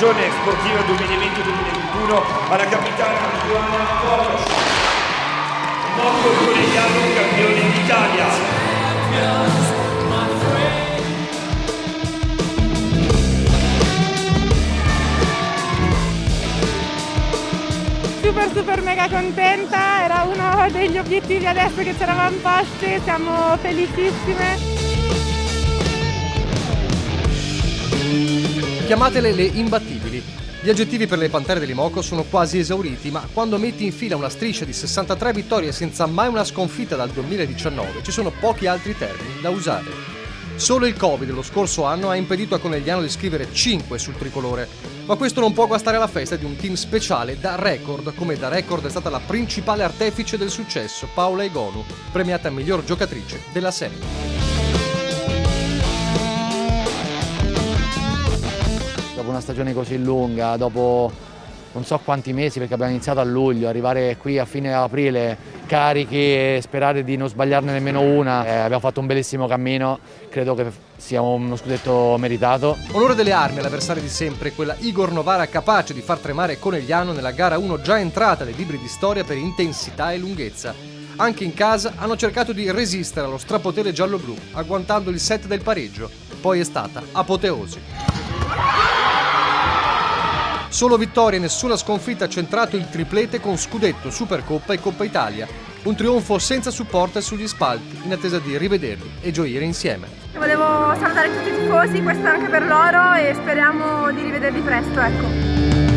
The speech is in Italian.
stagione sportiva 2020-2021 alla capitana Joana Kokosz, Moto Corigliano campione d'Italia. Super mega contenta, era uno degli obiettivi adesso che ci eravamo posti, siamo felicissime. Chiamatele le imbattibili. Gli aggettivi per le Pantere dell'Imoco sono quasi esauriti, ma quando metti in fila una striscia di 63 vittorie senza mai una sconfitta dal 2019, ci sono pochi altri termini da usare. Solo il Covid lo scorso anno ha impedito a Conegliano di scrivere 5 sul tricolore, ma questo non può guastare la festa di un team speciale da record, come da record è stata la principale artefice del successo, Paola Egonu, premiata miglior giocatrice della serie. Dopo una stagione così lunga, dopo non so quanti mesi, perché abbiamo iniziato a luglio, arrivare qui a fine aprile carichi e sperare di non sbagliarne nemmeno una, abbiamo fatto un bellissimo cammino, credo che sia uno scudetto meritato. Onore delle armi all'avversaria di sempre, quella Igor Novara capace di far tremare Conegliano nella gara 1 già entrata nei libri di storia per intensità e lunghezza. Anche in casa hanno cercato di resistere allo strapotere giallo-blu, agguantando il set del pareggio, poi è stata apoteosi. Solo vittorie e nessuna sconfitta ha centrato il triplete con scudetto, Supercoppa e Coppa Italia. Un trionfo senza supporter sugli spalti, in attesa di rivederli e gioire insieme. Volevo salutare tutti i tifosi, questo anche per loro, e speriamo di rivederli presto, ecco.